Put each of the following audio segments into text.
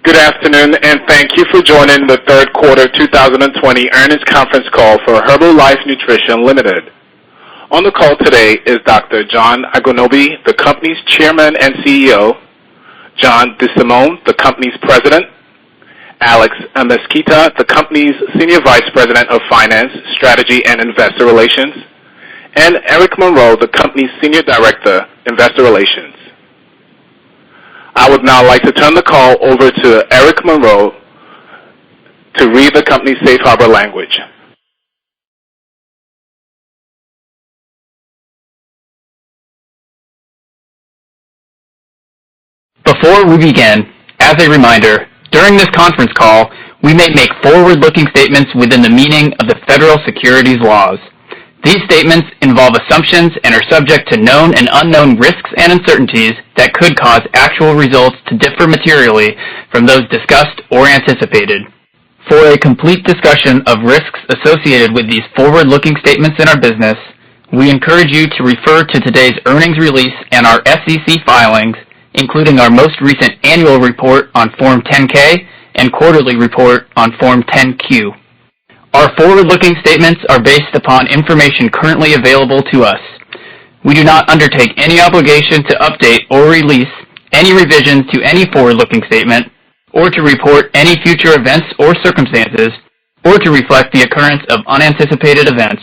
Good afternoon, and thank you for joining the third quarter 2020 earnings conference call for Herbalife Nutrition Limited. On the call today is Dr. John Agwunobi, the company's chairman and CEO, John DeSimone, the company's president, Alex Mesquita, the company's senior vice president of finance, strategy, and investor relations, and Eric Monroe, the company's senior director, investor relations. I would now like to turn the call over to Eric Monroe to read the company's safe harbor language. Before we begin, as a reminder, during this conference call, we may make forward-looking statements within the meaning of the federal securities laws. These statements involve assumptions and are subject to known and unknown risks and uncertainties that could cause actual results to differ materially from those discussed or anticipated. For a complete discussion of risks associated with these forward-looking statements in our business, we encourage you to refer to today's earnings release and our SEC filings, including our most recent annual report on Form 10-K and quarterly report on Form 10-Q. Our forward-looking statements are based upon information currently available to us. We do not undertake any obligation to update or release any revisions to any forward-looking statement, or to report any future events or circumstances, or to reflect the occurrence of unanticipated events.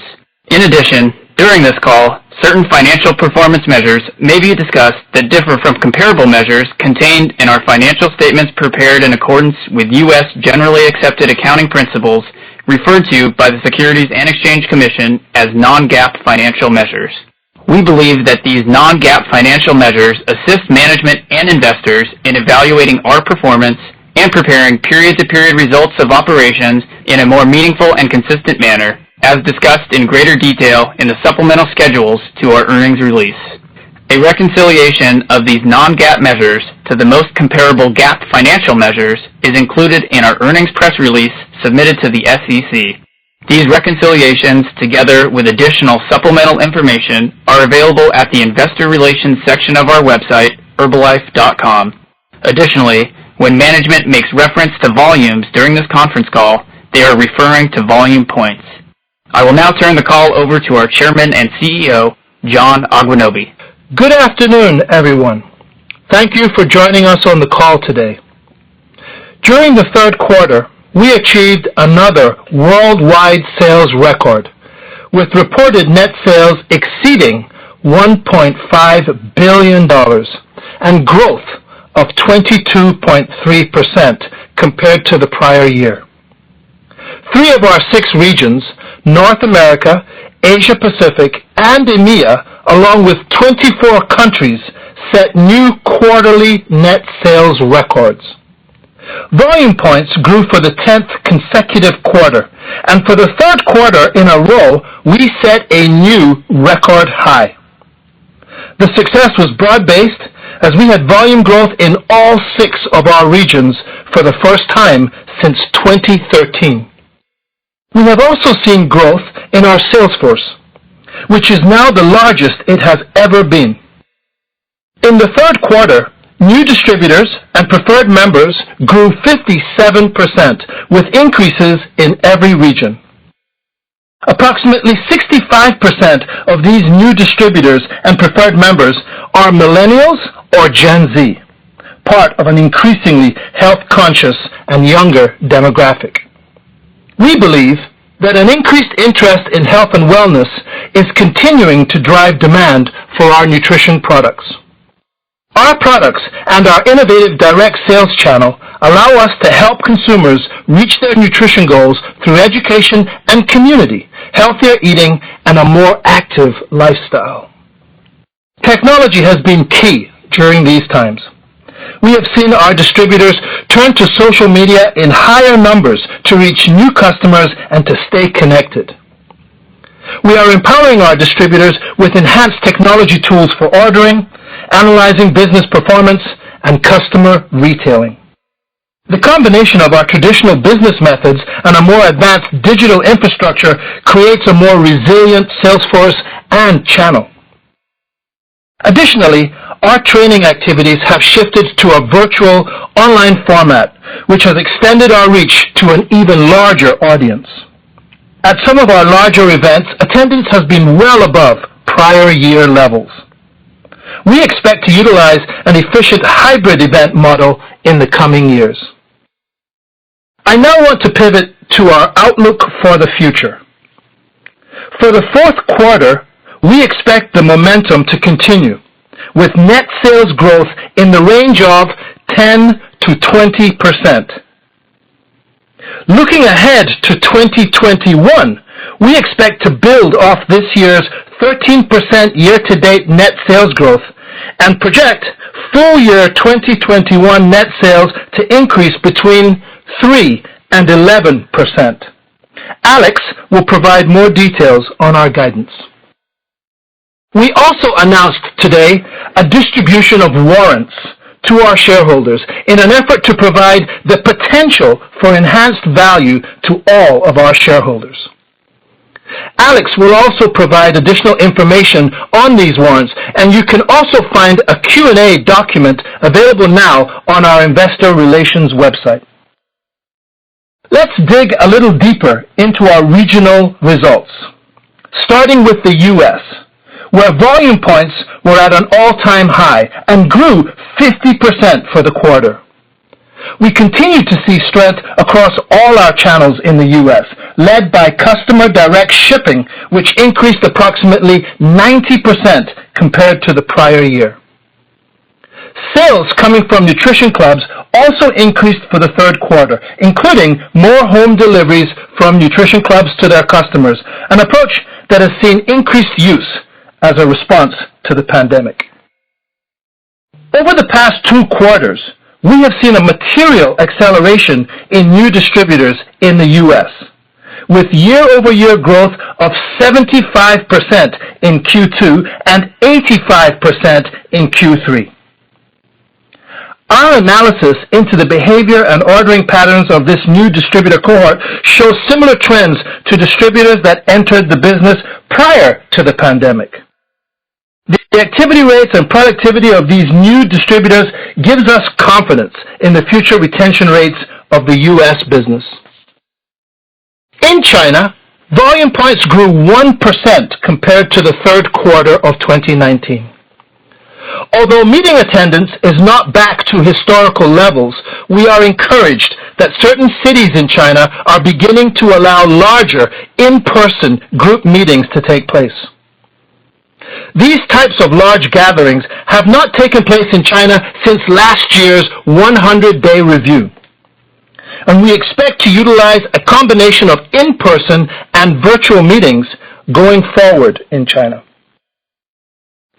In addition, during this call, certain financial performance measures may be discussed that differ from comparable measures contained in our financial statements prepared in accordance with U.S. generally accepted accounting principles, referred to by the Securities and Exchange Commission as non-GAAP financial measures. We believe that these non-GAAP financial measures assist management and investors in evaluating our performance and preparing period-to-period results of operations in a more meaningful and consistent manner, as discussed in greater detail in the supplemental schedules to our earnings release. A reconciliation of these non-GAAP measures to the most comparable GAAP financial measures is included in our earnings press release submitted to the SEC. These reconciliations, together with additional supplemental information, are available at the Investor Relations section of our website, Herbalife.com. Additionally, when management makes reference to volumes during this conference call, they are referring to volume points. I will now turn the call over to our chairman and CEO, John Agwunobi. Good afternoon, everyone. Thank you for joining us on the call today. During the third quarter, we achieved another worldwide sales record, with reported net sales exceeding $1.5 billion and growth of 22.3% compared to the prior year. 3 of our 6 regions, North America, Asia Pacific, and EMEA, along with 24 countries, set new quarterly net sales records. Volume points grew for the 10th consecutive quarter, and for the third quarter in a row, we set a new record high. The success was broad-based, as we had volume growth in all 6 of our regions for the first time since 2013. We have also seen growth in our sales force, which is now the largest it has ever been. In the third quarter, new distributors and preferred members grew 57%, with increases in every region. Approximately 65% of these new distributors and preferred members are millennials or Gen Z, part of an increasingly health-conscious and younger demographic. We believe that an increased interest in health and wellness is continuing to drive demand for our nutrition products. Our products and our innovative direct sales channel allow us to help consumers reach their nutrition goals through education and community, healthier eating, and a more active lifestyle. Technology has been key during these times. We have seen our distributors turn to social media in higher numbers to reach new customers and to stay connected. We are empowering our distributors with enhanced technology tools for ordering, analyzing business performance, and customer retailing. The combination of our traditional business methods and a more advanced digital infrastructure creates a more resilient sales force and channel. Additionally, our training activities have shifted to a virtual online format, which has extended our reach to an even larger audience. At some of our larger events, attendance has been well above prior year levels. We expect to utilize an efficient hybrid event model in the coming years. I now want to pivot to our outlook for the future. For the fourth quarter, we expect the momentum to continue, with net sales growth in the range of 10 to 20%. Looking ahead to 2021, we expect to build off this year's 13% year-to-date net sales growth and project full year 2021 net sales to increase between 3 and 11%. Alex will provide more details on our guidance. We also announced today a distribution of warrants to our shareholders in an effort to provide the potential for enhanced value to all of our shareholders. Alex will also provide additional information on these warrants, and you can also find a Q&A document available now on our investor relations website. Let's dig a little deeper into our regional results, starting with the U.S., where volume points were at an all-time high and grew 50% for the quarter. We continue to see strength across all our channels in the U.S., led by customer direct shipping, which increased approximately 90% compared to the prior year. Sales coming from nutrition clubs also increased for the third quarter, including more home deliveries from nutrition clubs to their customers, an approach that has seen increased use as a response to the pandemic. Over the past 2 quarters, we have seen a material acceleration in new distributors in the U.S., with year-over-year growth of 75% in Q2 and 85% in Q3. Our analysis into the behavior and ordering patterns of this new distributor cohort shows similar trends to distributors that entered the business prior to the pandemic. The activity rates and productivity of these new distributors gives us confidence in the future retention rates of the U.S. business. In China, volume points grew 1% compared to the third quarter of 2019. Although meeting attendance is not back to historical levels, we are encouraged that certain cities in China are beginning to allow larger in-person group meetings to take place. These types of large gatherings have not taken place in China since last year's 100-day review, and we expect to utilize a combination of in-person and virtual meetings going forward in China.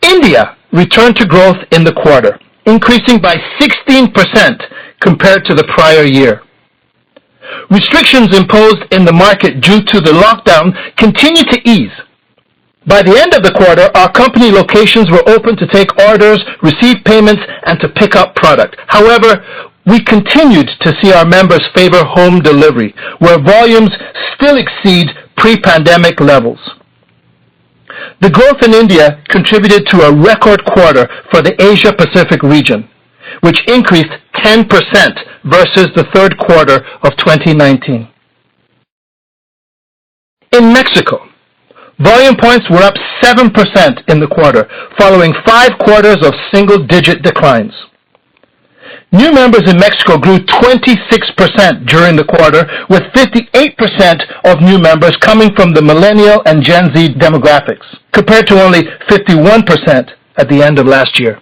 India returned to growth in the quarter, increasing by 16% compared to the prior year. Restrictions imposed in the market due to the lockdown continue to ease. By the end of the quarter, our company locations were open to take orders, receive payments, and to pick up product. However, we continued to see our members favor home delivery, where volumes still exceed pre-pandemic levels. The growth in India contributed to a record quarter for the Asia-Pacific region, which increased 10% versus the third quarter of 2019. In Mexico, volume points were up 7% in the quarter, following 5 quarters of single-digit declines. New members in Mexico grew 26% during the quarter, with 58% of new members coming from the millennial and Gen Z demographics, compared to only 51% at the end of last year.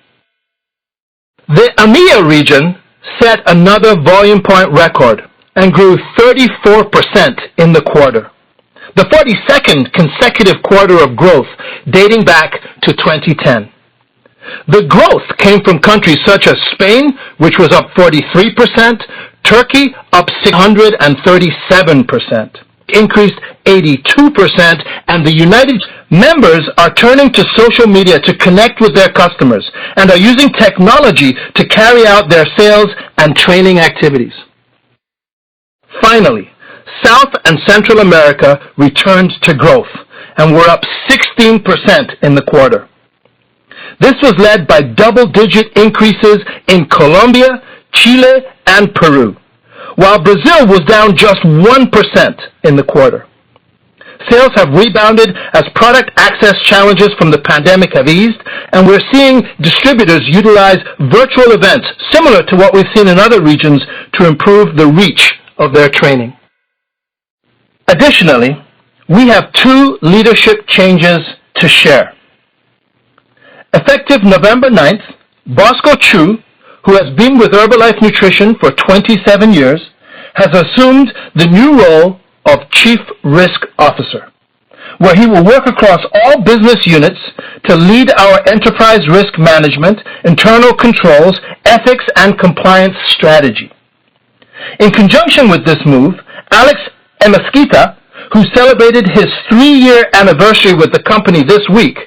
The EMEA region set another volume point record and grew 34% in the quarter, the 42nd consecutive quarter of growth dating back to 2010. The growth came from countries such as Spain, which was up 43%, Turkey up 637%, increased 82%, and the United States. Members are turning to social media to connect with their customers and are using technology to carry out their sales and training activities. Finally, South and Central America returned to growth and were up 16% in the quarter. This was led by double-digit increases in Colombia, Chile, and Peru, while Brazil was down just 1% in the quarter. Sales have rebounded as product access challenges from the pandemic have eased, and we're seeing distributors utilize virtual events similar to what we've seen in other regions to improve the reach of their training. Additionally, we have 2 leadership changes to share. Effective November 9th, Bosco Chu, who has been with Herbalife Nutrition for 27 years, has assumed the new role of Chief Risk Officer, where he will work across all business units to lead our enterprise risk management, internal controls, ethics, and compliance strategy. In conjunction with this move, Alex Emasquita, who celebrated his 3-year anniversary with the company this week,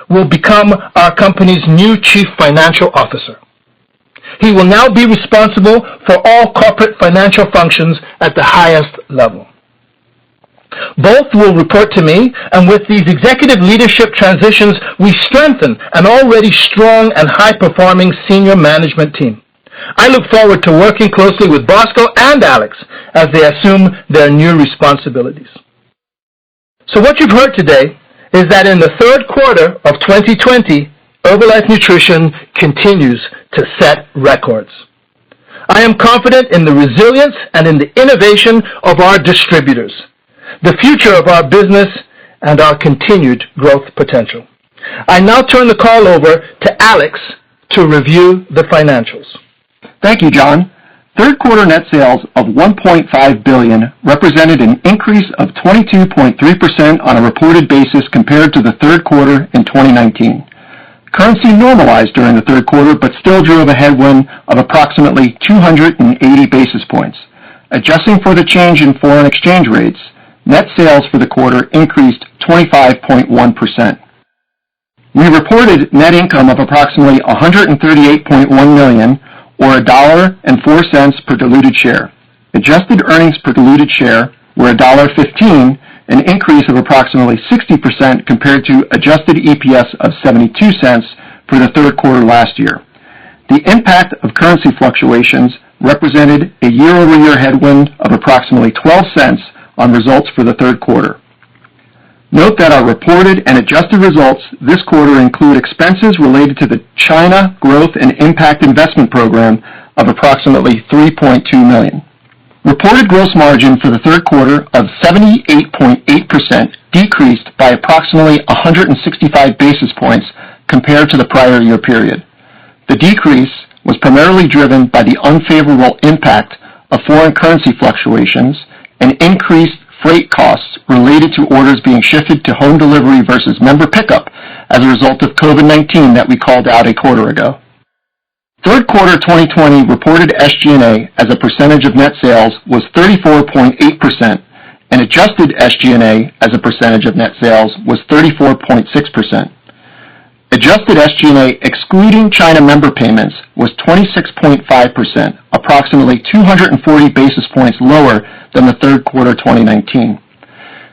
will become our company's new Chief Financial Officer. He will now be responsible for all corporate financial functions at the highest level. Both will report to me, and with these executive leadership transitions, we strengthen an already strong and high-performing senior management team. I look forward to working closely with Bosco and Alex as they assume their new responsibilities. So what you've heard today is that in the third quarter of 2020, Herbalife Nutrition continues to set records. I am confident in the resilience and in the innovation of our distributors, the future of our business, and our continued growth potential. I now turn the call over to Alex to review the financials. Thank you, John. Third quarter net sales of $1.5 billion represented an increase of 22.3% on a reported basis compared to the third quarter in 2019. Currency normalized during the third quarter, but still drove a headwind of approximately 280 basis points. Adjusting for the change in foreign exchange rates, net sales for the quarter increased 25.1%. We reported net income of approximately $138.1 million, or $1.04 per diluted share. Adjusted earnings per diluted share were $1.15, an increase of approximately 60% compared to adjusted EPS of 72 cents for the third quarter last year. The impact of currency fluctuations represented a year-over-year headwind of approximately 12 cents on results for the third quarter. Note that our reported and adjusted results this quarter include expenses related to the China Growth and Impact Investment Program of approximately $3.2 million. Reported gross margin for the third quarter of 78.8% decreased by approximately 165 basis points compared to the prior year period. The decrease was primarily driven by the unfavorable impact of foreign currency fluctuations and increased freight costs related to orders being shifted to home delivery versus member pickup as a result of COVID-19 that we called out a quarter ago. Third quarter 2020 reported SG&A as a percentage of net sales was 34.8%, and adjusted SG&A as a percentage of net sales was 34.6%. Adjusted SG&A excluding China member payments was 26.5%, approximately 240 basis points lower than the third quarter 2019.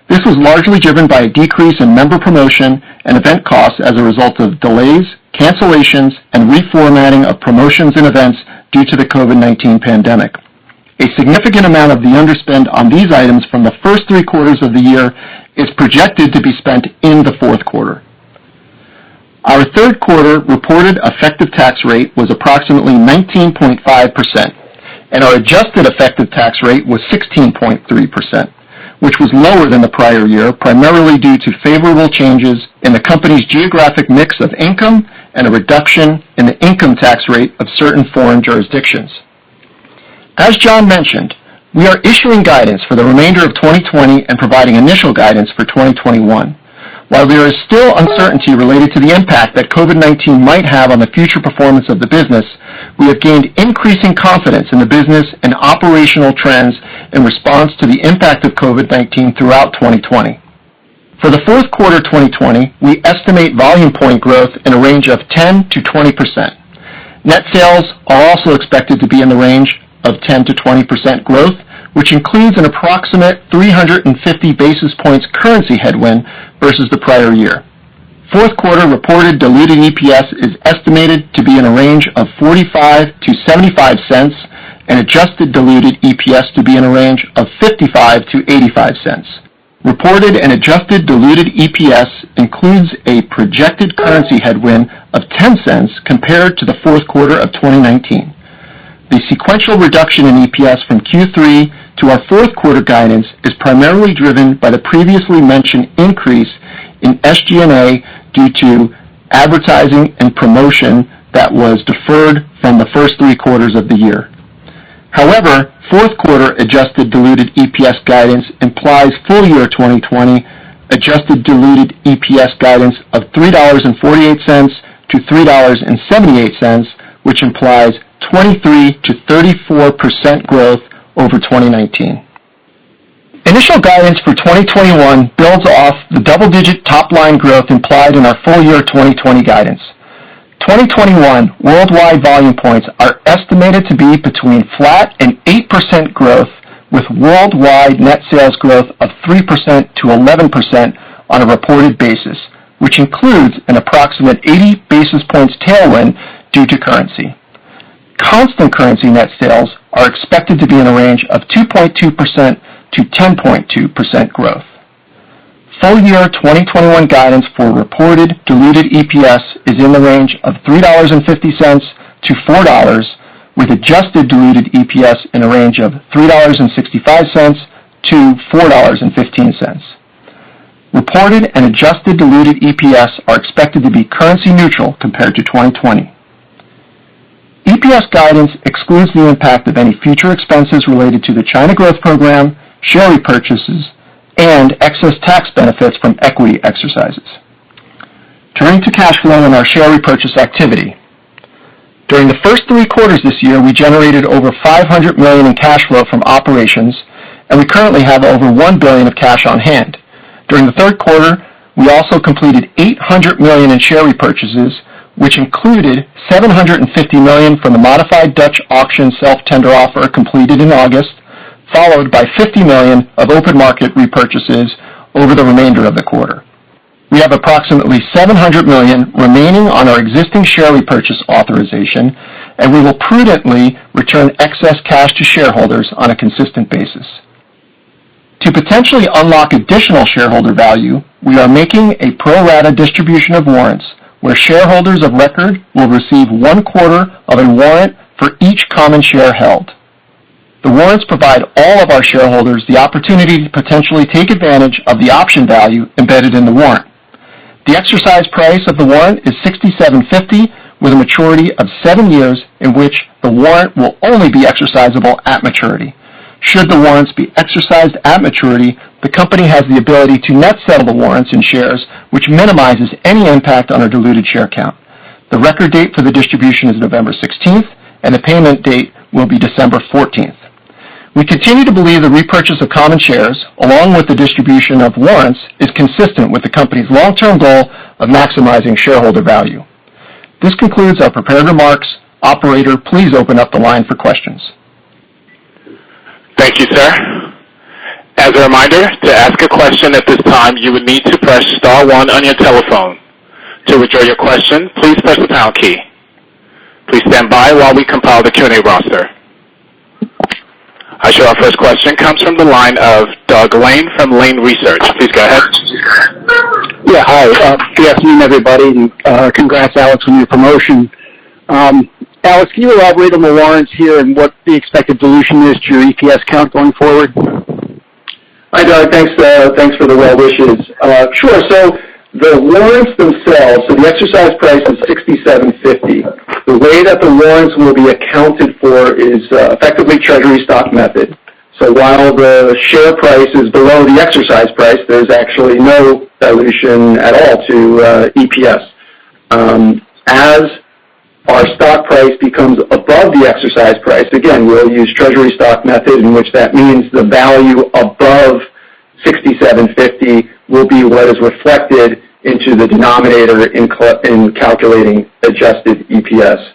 This was largely driven by a decrease in member promotion and event costs as a result of delays, cancellations, and reformatting of promotions and events due to the COVID-19 pandemic. A significant amount of the underspend on these items from the first 3 quarters of the year is projected to be spent in the fourth quarter. Our third quarter reported effective tax rate was approximately 19.5%, and our adjusted effective tax rate was 16.3%, which was lower than the prior year, primarily due to favorable changes in the company's geographic mix of income and a reduction in the income tax rate of certain foreign jurisdictions. As John mentioned, we are issuing guidance for the remainder of 2020 and providing initial guidance for 2021. While there is still uncertainty related to the impact that COVID-19 might have on the future performance of the business, we have gained increasing confidence in the business and operational trends in response to the impact of COVID-19 throughout 2020. For the fourth quarter 2020, we estimate volume point growth in a range of 10 to 20%. Net sales are also expected to be in the range of 10 to 20% growth, which includes an approximate 350 basis points currency headwind versus the prior year. Fourth quarter reported diluted EPS is estimated to be in a range of 45 to 75 cents, and adjusted diluted EPS to be in a range of 55 to 85 cents. Reported and adjusted diluted EPS includes a projected currency headwind of 10 cents compared to the fourth quarter of 2019. The sequential reduction in EPS from Q3 to our fourth quarter guidance is primarily driven by the previously mentioned increase in SG&A due to advertising and promotion that was deferred from the first 3 quarters of the year. However, fourth quarter adjusted diluted EPS guidance implies full year 2020 adjusted diluted EPS guidance of $3.48 to $3.78, which implies 23 to 34% growth over 2019. Initial guidance for 2021 builds off the double-digit top-line growth implied in our full year 2020 guidance. 2021 worldwide volume points are estimated to be between flat and 8% growth, with worldwide net sales growth of 3% to 11% on a reported basis, which includes an approximate 80 basis points tailwind due to currency. Constant currency net sales are expected to be in a range of 2.2% to 10.2% growth. Full year 2021 guidance for reported diluted EPS is in the range of $3.50 to $4, with adjusted diluted EPS in a range of $3.65 to $4.15. Reported and adjusted diluted EPS are expected to be currency neutral compared to 2020. EPS guidance excludes the impact of any future expenses related to the China Growth Program, share repurchases, and excess tax benefits from equity exercises. Turning to cash flow and our share repurchase activity. During the first 3 quarters this year, we generated over $500 million in cash flow from operations, and we currently have over $1 billion of cash on hand. During the third quarter, we also completed $800 million in share repurchases, which included $750 million from the modified Dutch auction self-tender offer completed in August, followed by $50 million of open market repurchases over the remainder of the quarter. We have approximately $700 million remaining on our existing share repurchase authorization, and we will prudently return excess cash to shareholders on a consistent basis. To potentially unlock additional shareholder value, we are making a pro rata distribution of warrants, where shareholders of record will receive 1/4 of a warrant for each common share held. The warrants provide all of our shareholders the opportunity to potentially take advantage of the option value embedded in the warrant. The exercise price of the warrant is $67.50, with a maturity of 7 years, in which the warrant will only be exercisable at maturity. Should the warrants be exercised at maturity, the company has the ability to net settle the warrants in shares, which minimizes any impact on our diluted share count. The record date for the distribution is November 16th, and the payment date will be December 14th. We continue to believe the repurchase of common shares, along with the distribution of warrants, is consistent with the company's long-term goal of maximizing shareholder value. This concludes our prepared remarks. Operator, please open up the line for questions. Thank you, sir. As a reminder, to ask a question at this time, you would need to press *1 on your telephone. To withdraw your question, please press the # key. Please stand by while we compile the Q&A roster. I show our first question comes from the line of Doug Lane from Lane Research. Please go ahead. Yeah, hi. Good afternoon, everybody. Congrats, Alex, on your promotion. Alex, can you elaborate on the warrants here and what the expected dilution is to your EPS count going forward? Hi, Doug. Thanks for the well wishes. Sure. So the warrants themselves, so the exercise price is $67.50. The way that the warrants will be accounted for is effectively treasury stock method. So while the share price is below the exercise price, there's actually no dilution at all to EPS. As our stock price becomes above the exercise price, again, we'll use treasury stock method, in which that means the value above $67.50 will be what is reflected into the denominator in calculating adjusted EPS.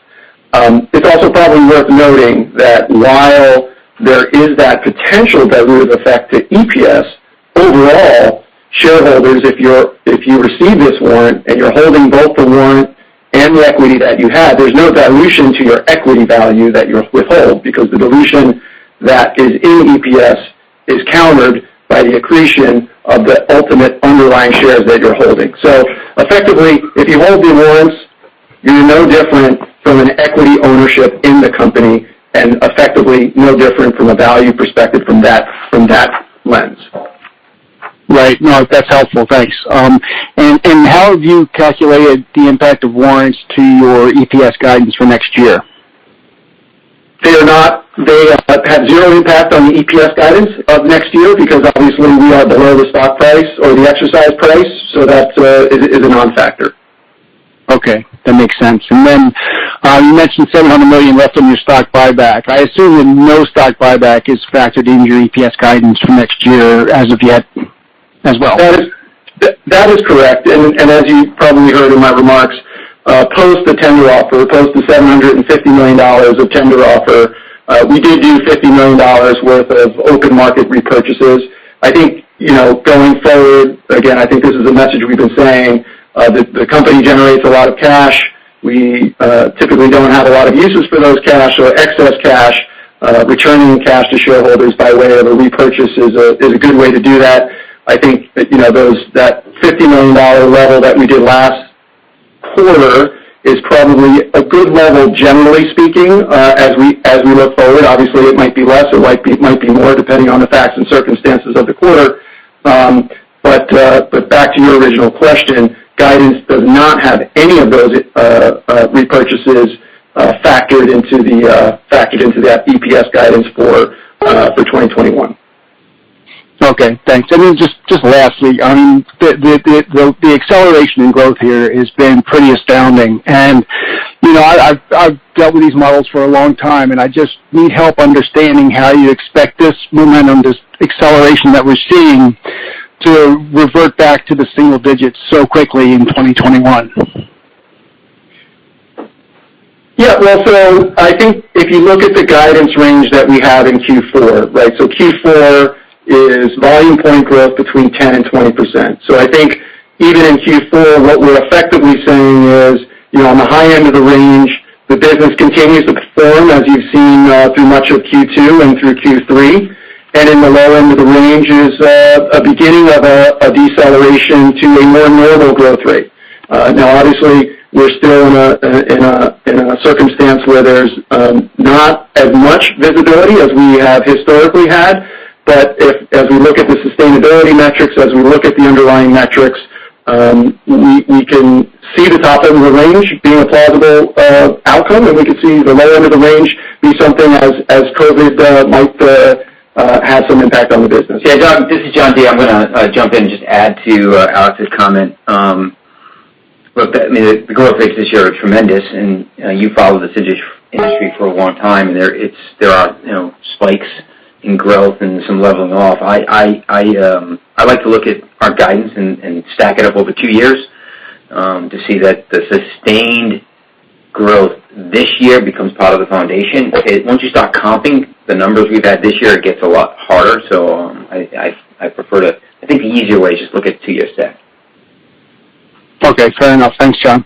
It's also probably worth noting that while there is that potential dilutive effect to EPS, overall, shareholders, if you receive this warrant and you're holding both the warrant and the equity that you had, there's no dilution to your equity value that you withhold, because the dilution that is in EPS is countered by the accretion of the ultimate underlying shares that you're holding. So effectively, if you hold the warrants, you're no different from an equity ownership in the company, and effectively no different from a value perspective from that lens. Right. No, that's helpful. Thanks. And how have you calculated the impact of warrants to your EPS guidance for next year? They have zero impact on the EPS guidance of next year, because obviously we are below the stock price or the exercise price, so that is a non-factor. Okay, that makes sense. And then you mentioned $700 million left on your stock buyback. I assume that no stock buyback is factored into your EPS guidance for next year as of yet as well. That is correct. And as you probably heard in my remarks, post the tender offer, post the $750 million of tender offer, we did do $50 million worth of open market repurchases. I think, going forward, again, I think this is a message we've been saying. The company generates a lot of cash. We typically don't have a lot of uses for those cash, or excess cash. Returning cash to shareholders by way of a repurchase is a good way to do that. I think that, that $50 million level that we did last quarter is probably a good level, generally speaking, as we look forward. Obviously, it might be less, or might be more, depending on the facts and circumstances of the quarter. But back to your original question, guidance does not have any of those repurchases factored into that EPS guidance for 2021. Okay, thanks. I mean, just lastly, the acceleration in growth here has been pretty astounding. And, I've dealt with these models for a long time, and I just need help understanding how you expect this momentum, this acceleration that we're seeing, to revert back to the single digits so quickly in 2021. Yeah, well, so I think if you look at the guidance range that we have in Q4, right, so Q4 is volume point growth between 10 and 20%. So I think even in Q4, what we're effectively saying is, on the high end of the range, the business continues to perform, as you've seen through much of Q2 and through Q3. And in the low end of the range is a beginning of a deceleration to a more normal growth rate. Now, obviously, we're still in a circumstance where there's not as much visibility as we have historically had. But as we look at the sustainability metrics, as we look at the underlying metrics, we can see the top end of the range being a plausible outcome, and we can see the low end of the range be something as COVID might have some impact on the business. Yeah, Doug, this is John D. I'm going to jump in and just add to Alex's comment. Look, I mean, the growth rates this year are tremendous, and you follow this industry for a long time, and there are spikes in growth and some leveling off. I like to look at our guidance and stack it up over 2 years to see that the sustained growth this year becomes part of the foundation. Once you start comping the numbers we've had this year, it gets a lot harder. So I prefer to. I think the easier way is just look at 2 year stack. Okay, fair enough. Thanks, John.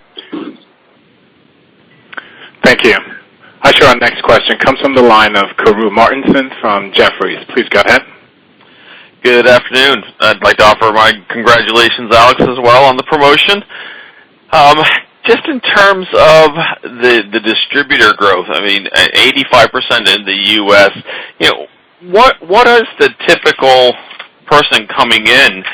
Thank you. Our next question comes from the line of Karru Martinson from Jefferies. Please go ahead. Good afternoon. I'd like to offer my congratulations, Alex, as well on the promotion. Just in terms of the distributor growth, I mean, 85% in the U.S., what is the typical person coming in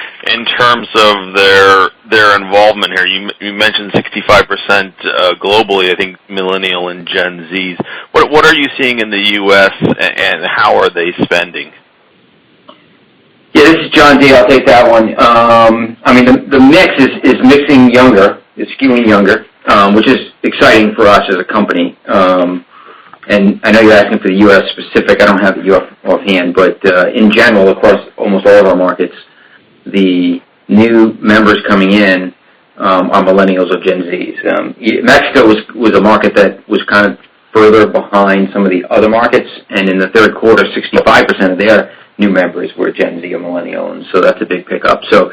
terms of their involvement here? You mentioned 65% globally, I think millennial and Gen Zs. What are you seeing in the U.S. and how are they spending? Yeah, this is John D. I'll take that one. I mean, the mix is mixing younger. It's skewing younger, which is exciting for us as a company. And I know you're asking for the U.S. specific. I don't have it offhand, but in general, across almost all of our markets, the new members coming in are millennials or Gen Zs. Mexico was a market that was kind of further behind some of the other markets, and in the third quarter, 65% of their new members were Gen Z or millennial, and so that's a big pickup. So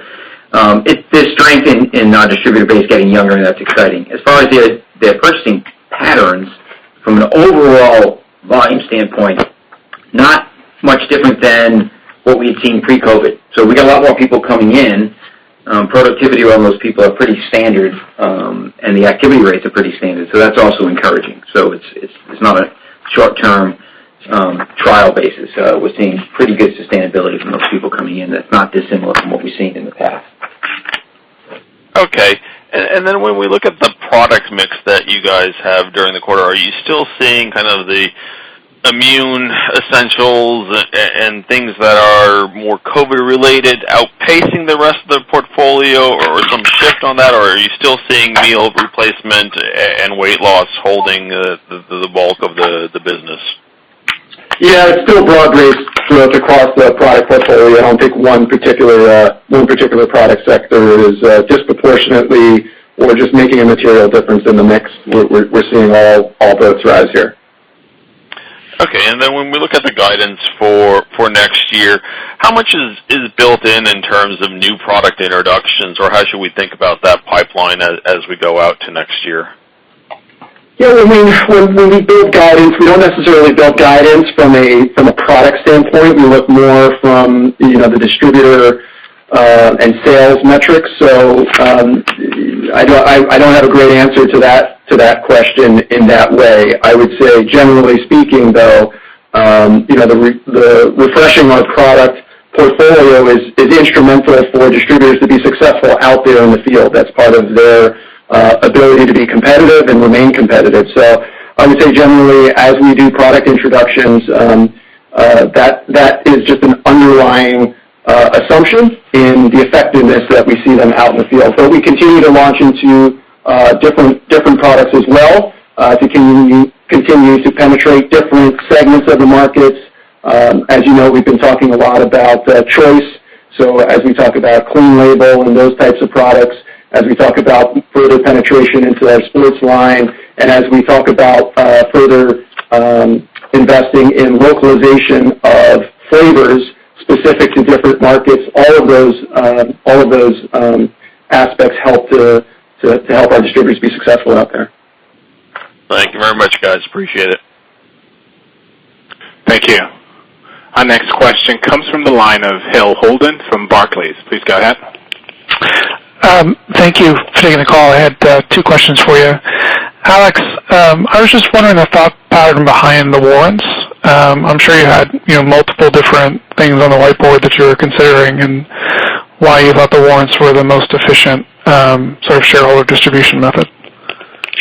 There's strength in our distributor base getting younger, and that's exciting. As far as their purchasing patterns, from an overall volume standpoint, not much different than what we had seen pre-COVID. So we got a lot more people coming in. Productivity around those people are pretty standard, and the activity rates are pretty standard. So that's also encouraging. So it's not a short-term trial basis. We're seeing pretty good sustainability from those people coming in. That's not dissimilar from what we've seen in the past. Okay. And then when we look at the product mix that you guys have during the quarter, are you still seeing kind of the immune essentials and things that are more COVID-related outpacing the rest of the portfolio, or some shift on that, or are you still seeing meal replacement and weight loss holding the bulk of the business? Yeah, it's still broad-based growth across the product portfolio. I don't think one particular product sector is disproportionately or just making a material difference in the mix. We're seeing all boats rise here. Okay, and then when we look at the guidance for next year, how much is built in terms of new product introductions, or how should we think about that pipeline as we go out to next year? Yeah, when we build guidance, we don't necessarily build guidance from a product standpoint. We look more from the distributor and sales metrics. So I don't have a great answer to that question in that way. I would say, generally speaking, though, the refreshing our product portfolio is instrumental for distributors to be successful out there in the field. That's part of their ability to be competitive and remain competitive. So I would say generally, as we do product introductions, that is just an underlying assumption in the effectiveness that we see them out in the field. But we continue to launch into different products as well to continue to penetrate different segments of the markets. As you know, we've been talking a lot about choice. So as we talk about clean label and those types of products, as we talk about further penetration into our sports line, and as we talk about further investing in localization of flavors specific to different markets, all of those aspects help to help our distributors be successful out there. Thank you very much, guys. Appreciate it. Thank you. Our next question comes from the line of Hale Holden from Barclays. Please go ahead. Thank you for taking the call. I had two questions for you. Alex, I was just wondering the thought pattern behind the warrants. I'm sure you had multiple different things on the whiteboard that you were considering, and why you thought the warrants were the most efficient sort of shareholder distribution method.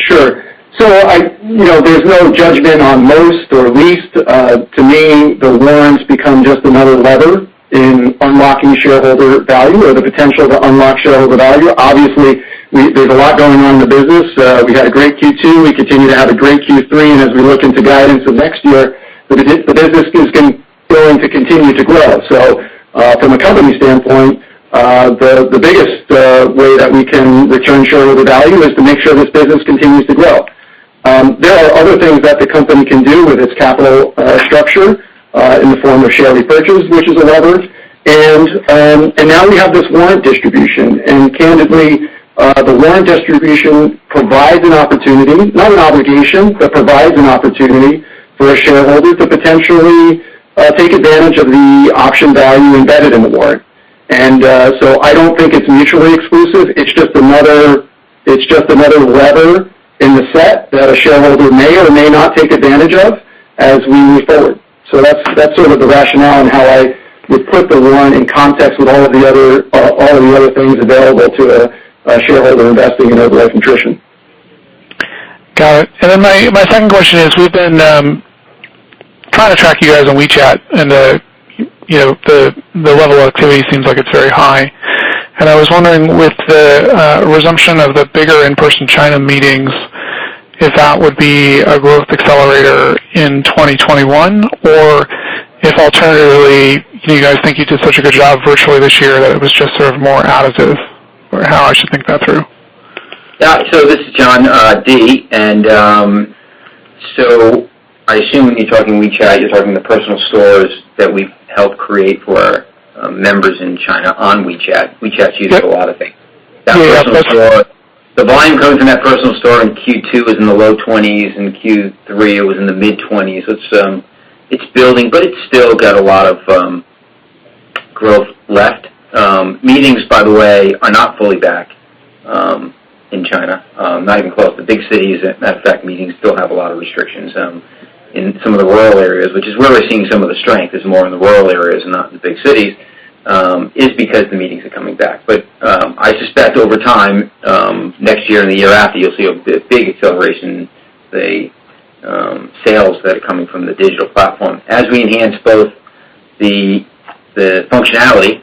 Sure. So there's no judgment on most or least. To me, the warrants become just another lever in unlocking shareholder value, or the potential to unlock shareholder value. Obviously, there's a lot going on in the business. We had a great Q2. We continue to have a great Q3, and as we look into guidance of next year, the business is going to continue to grow. So from a company standpoint, the biggest way that we can return shareholder value is to make sure this business continues to grow. There are other things that the company can do with its capital structure in the form of share repurchase, which is a lever. And now we have this warrant distribution. And candidly, the warrant distribution provides an opportunity, not an obligation, but provides an opportunity for a shareholder to potentially take advantage of the option value embedded in the warrant. And so I don't think it's mutually exclusive. It's just another lever in the set that a shareholder may or may not take advantage of as we move forward. So that's sort of the rationale and how I would put the warrant in context with all of the other things available to a shareholder investing in Herbalife Nutrition. Got it. And then my second question is, we've been trying to track you guys on WeChat, and the level of activity seems like it's very high. And I was wondering, with the resumption of the bigger in-person China meetings, if that would be a growth accelerator in 2021, or if alternatively you guys think you did such a good job virtually this year that it was just sort of more additive, or how I should think that through. Yeah, so this is John D., and so I assume when you're talking WeChat, you're talking the personal stores that we helped create for members in China on WeChat. WeChat's used for a lot of things. That personal store, the volume coming from that personal store in Q2 was in the low 20s, in Q3 it was in the mid 20s. It's building, but it's still got a lot of growth left. Meetings, by the way, are not fully back in China, not even close. The big cities, as a matter of fact, meetings still have a lot of restrictions. In some of the rural areas, which is where we're seeing some of the strength, is more in the rural areas and not in the big cities, is because the meetings are coming back. But I suspect over time, next year and the year after, you'll see a big acceleration in the sales that are coming from the digital platform as we enhance both the functionality,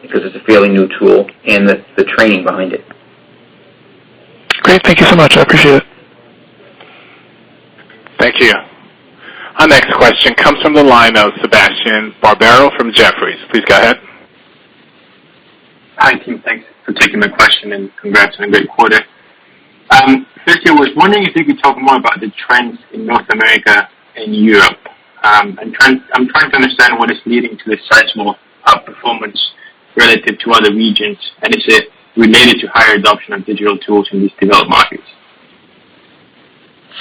because it's a fairly new tool, and the training behind it. Great, thank you so much. I appreciate it. Thank you. Our next question comes from the line of Sebastian Barbero from Jefferies. Please go ahead. Hi, team. Thanks for taking my question, and congrats on a great quarter. Firstly, I was wondering if you could talk more about the trends in North America and Europe. I'm trying to understand what is leading to this sizable outperformance relative to other regions, and is it related to higher adoption of digital tools in these developed markets?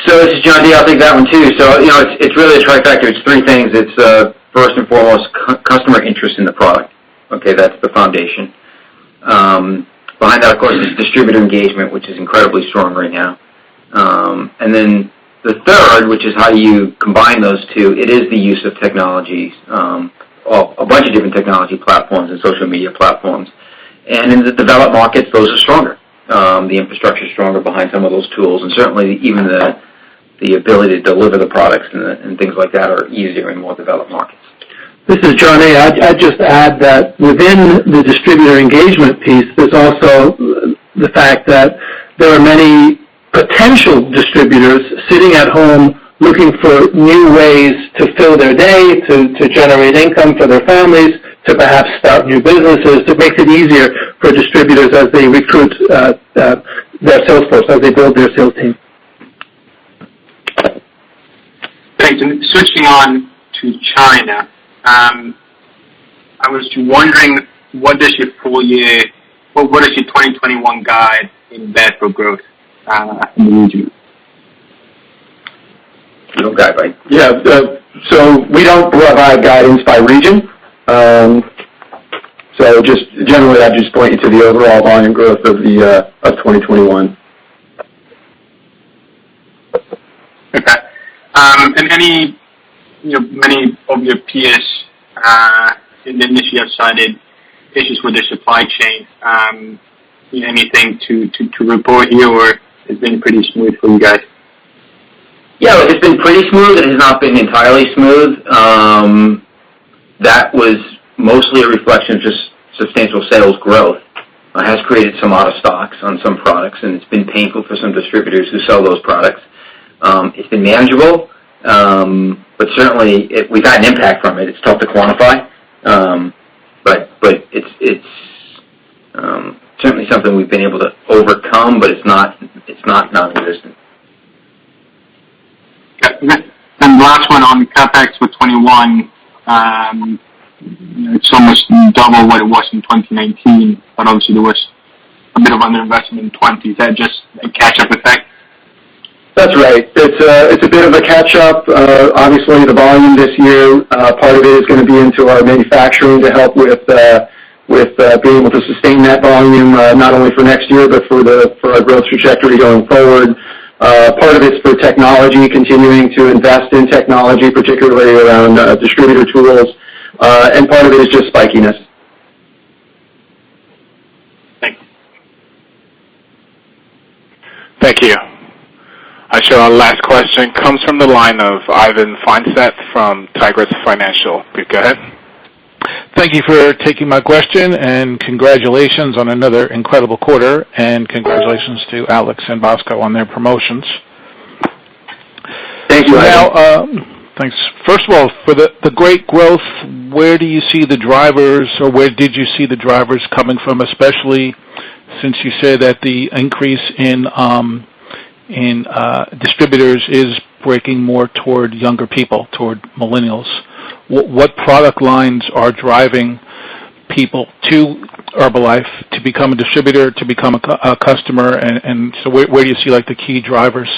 So this is John D. I'll take that one too. So, it's really a trifecta. It's three things. It's first and foremost customer interest in the product. Okay, that's the foundation. Behind that, of course, is distributor engagement, which is incredibly strong right now. And then the third, which is how do you combine those two, it is the use of technologies, a bunch of different technology platforms and social media platforms. And in the developed markets, those are stronger. The infrastructure is stronger behind some of those tools, and certainly even the ability to deliver the products and things like that are easier in more developed markets. This is John A. I'd just add that within the distributor engagement piece, there's also the fact that there are many potential distributors sitting at home looking for new ways to fill their day, to generate income for their families, to perhaps start new businesses. It makes it easier for distributors as they recruit their sales force, as they build their sales team. Thanks. And switching on to China, I was wondering, what does your 2021 guide embed for growth in the region? You don't guide, right? Yeah, so we don't provide guidance by region. So just generally, I'd just point you to the overall volume growth of 2021. Okay. And many of your peers in the industry have cited issues with their supply chain. Anything to report here, or it's been pretty smooth for you guys? Yeah, look, it's been pretty smooth. It has not been entirely smooth. That was mostly a reflection of just substantial sales growth. It has created some out of stocks on some products, and it's been painful for some distributors who sell those products. It's been manageable, but certainly we've had an impact from it. It's tough to quantify, but it's certainly something we've been able to overcome. But it's not non-existent. And last one on CapEx for 21. It's almost double what it was in 2019, but obviously there was a bit of underinvestment in 20. Is that just a catch-up effect? That's right. It's a bit of a catch-up. Obviously, the volume this year, part of it is going to be into our manufacturing to help with being able to sustain that volume, not only for next year, but for our growth trajectory going forward. Part of it's for technology, continuing to invest in technology, particularly around distributor tools, and part of it is just spikiness. Thank you. Thank you. I show our last question comes from the line of Ivan Feinstein from Tigris Financial. Please go ahead. Thank you for taking my question, and congratulations on another incredible quarter, and congratulations to Alex and Bosco on their promotions. Thank you, Ivan. Thanks. First of all, for the great growth, where do you see the drivers, or where did you see the drivers coming from, especially since you say that the increase in distributors is breaking more toward younger people, toward millennials? what product lines are driving people to Herbalife to become a distributor, to become a customer, and so where do you see like the key drivers?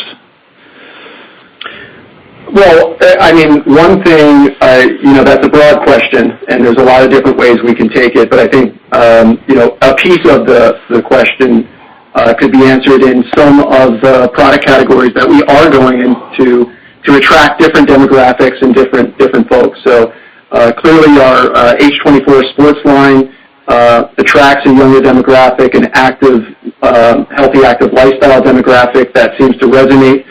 Well, I mean, one thing, that's a broad question, and there's a lot of different ways we can take it, but I think, a piece of the question could be answered in some of the product categories that we are going into to attract different demographics and different folks. So clearly our H24 sports line attracts a younger demographic, an active, healthy, active lifestyle demographic that seems to resonate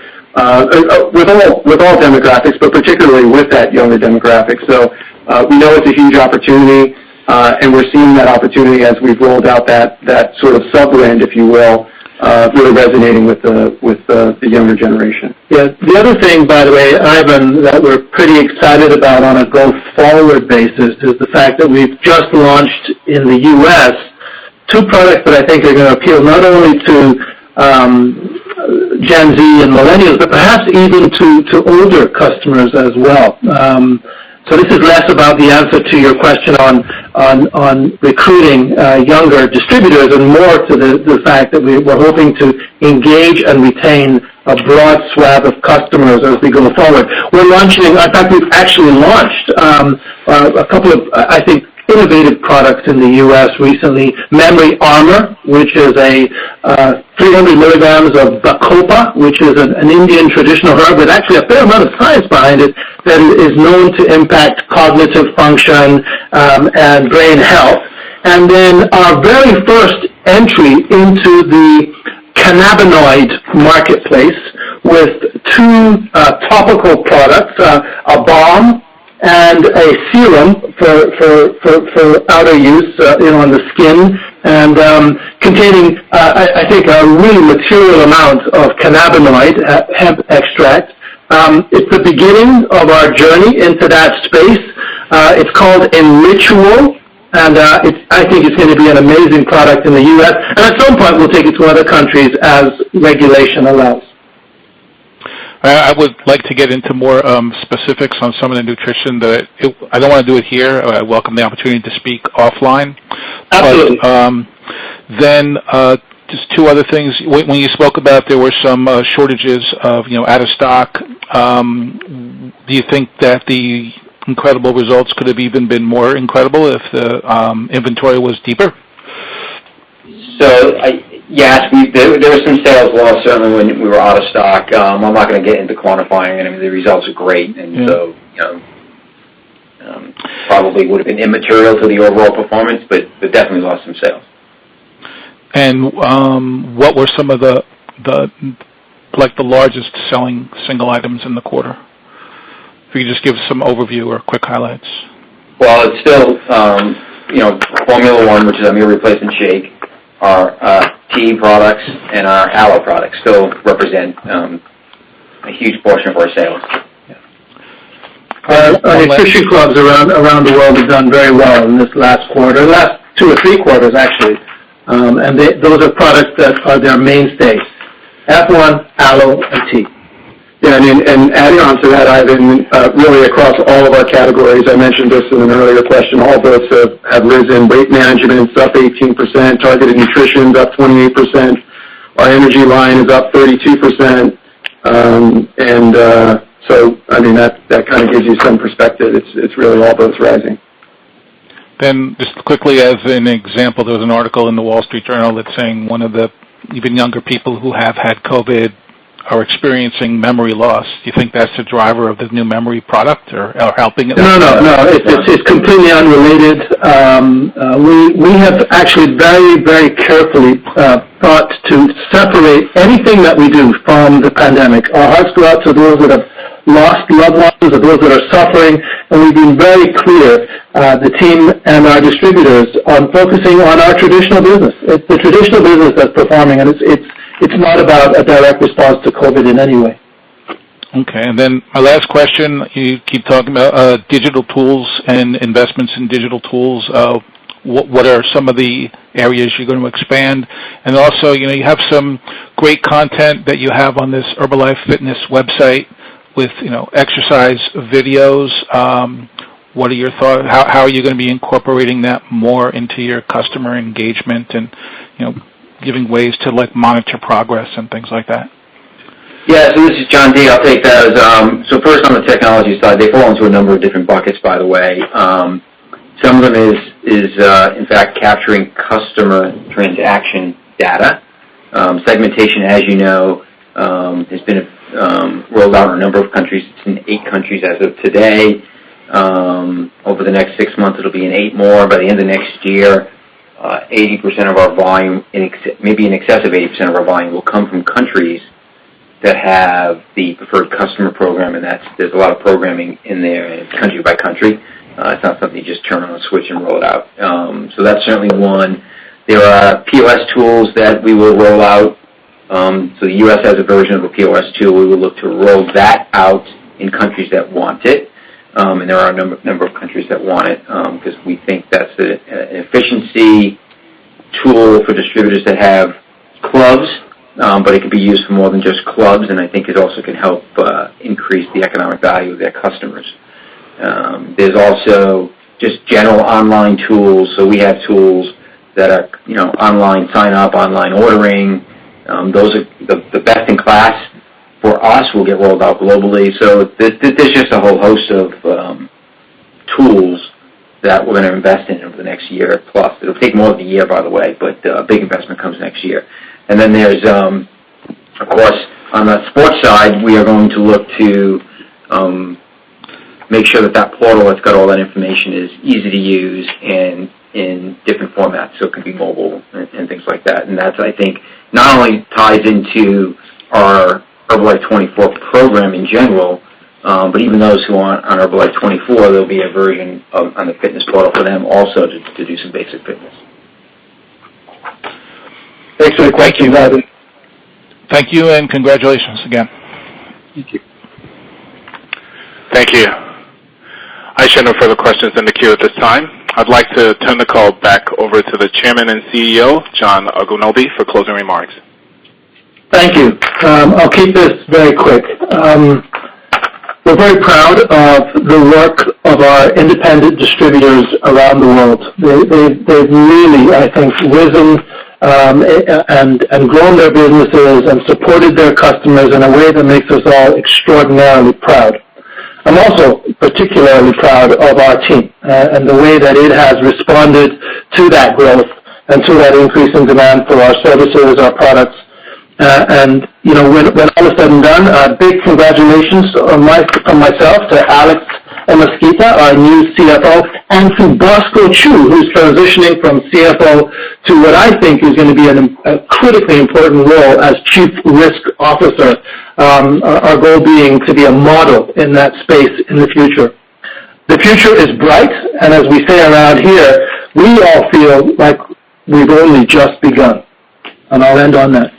with all demographics, but particularly with that younger demographic. So we know it's a huge opportunity, and we're seeing that opportunity as we've rolled out that sort of sub-brand, if you will, really resonating with the younger generation. Yeah. The other thing, by the way, Ivan, that we're pretty excited about on a go-forward basis is the fact that we've just launched in the U.S. two products that I think are going to appeal not only to Gen Z and millennials, but perhaps even to older customers as well. So this is less about the answer to your question on recruiting younger distributors and more to the fact that we're hoping to engage and retain a broad swath of customers as we go forward. We're launching, in fact, we've actually launched a couple of, I think, innovative products in the U.S. recently. Memory Armor, which is a 300 milligrams of bacopa, which is an Indian traditional herb with actually a fair amount of science behind it that is known to impact cognitive function and brain health. And then our very first entry into the cannabinoid marketplace with two topical products, a balm and a serum for outer use, on the skin, and containing, I think, a really material amount of cannabinoid hemp extract. It's the beginning of our journey into that space. It's called Enritual, and I think it's going to be an amazing product in the U.S. And at some point, we'll take it to other countries as regulation allows. I would like to get into more specifics on some of the nutrition. I don't want to do it here. I welcome the opportunity to speak offline. Absolutely. But, then just two other things. When you spoke about there were some shortages of, out of stock, do you think that the incredible results could have even been more incredible if the inventory was deeper? So, yes, there was some sales loss certainly when we were out of stock. I'm not going to get into quantifying it. I mean, the results are great, and so probably would have been immaterial to the overall performance, but definitely lost some sales. And what were some of the largest selling single items in the quarter? If you could just give some overview or quick highlights. Well, it's still Formula One, which is a meal replacement shake. Our tea products and our aloe products still represent a huge portion of our sales. Our nutrition clubs around the world have done very well in this last quarter, last 2 or 3 quarters actually, and those are products that are their mainstays: F1, aloe, and tea. Yeah, and adding on to that, Ivan, really across all of our categories, I mentioned this in an earlier question, all those have risen. Weight management's up 18%, targeted nutrition's up 28%, our energy line is up 32%, so, I mean, that kind of gives you some perspective. It's really all those rising. Then, just quickly as an example, there was an article in the Wall Street Journal that's saying one of the even younger people who have had COVID are experiencing memory loss. Do you think that's a driver of the new memory product or helping it? No. It's completely unrelated. We have actually very, very carefully thought to separate anything that we do from the pandemic. Our hearts go out to those that have lost loved ones, or those that are suffering, and we've been very clear, the team and our distributors, on focusing on our traditional business. It's the traditional business that's performing, and it's not about a direct response to COVID in any way. Okay, and then my last question, you keep talking about digital tools and investments in digital tools. What are some of the areas you're going to expand? And also, you have some great content that you have on this Herbalife Fitness website with, exercise videos. what are your thoughts? How are you going to be incorporating that more into your customer engagement and, giving ways to monitor progress and things like that? Yeah, so this is John D. I'll take that as, so first on the technology side, they fall into a number of different buckets, by the way. Some of them is in fact capturing customer transaction data. Segmentation, as you know, has been rolled out in a number of countries. It's in 8 countries as of today. Over the next 6 months, it'll be in 8 more. By the end of next year, 80% of our volume, maybe in excess of 80% of our volume, will come from countries that have the preferred customer program, and there's a lot of programming in there, country by country. It's not something you just turn on a switch and roll it out. So that's certainly one. There are POS tools that we will roll out. So the U.S. has a version of a POS tool. We will look to roll that out in countries that want it. And there are a number of countries that want it because we think that's an efficiency tool for distributors that have clubs, but it can be used for more than just clubs, and I think it also can help increase the economic value of their customers. There's also just general online tools. So we have tools that are, online sign-up, online ordering. Those are the best in class for us will get rolled out globally. So there's just a whole host of tools that we're going to invest in over the next year plus. It'll take more than a year, by the way, but a big investment comes next year. And then there's, of course, on the sports side, we are going to look to make sure that portal that's got all that information is easy to use and in different formats, so it can be mobile and things like that. And that's, I think, not only ties into our Herbalife 24 program in general, but even those who aren't on Herbalife 24, there'll be a version on the fitness portal for them also to do some basic fitness. Thanks for the question, Ivan. Thank you, and congratulations again. Thank you. Thank you. I show no further questions in the queue at this time. I'd like to turn the call back over to the Chairman and CEO, John Agwunobi, for closing remarks. Thank you. I'll keep this very quick. We're very proud of the work of our independent distributors around the world. They've really, I think, risen and grown their businesses and supported their customers in a way that makes us all extraordinarily proud. I'm also particularly proud of our team and the way that it has responded to that growth and to that increase in demand for our services, our products. And when all is said and done, big congratulations from myself to Alex Mesquita, our new CFO, and to Bosco Chu, who's transitioning from CFO to what I think is going to be a critically important role as Chief Risk Officer, our goal being to be a model in that space in the future. The future is bright, and as we say around here, we all feel like we've only just begun. And I'll end on that.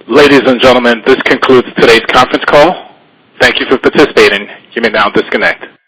Ladies and gentlemen, this concludes today's conference call. Thank you for participating. You may now disconnect.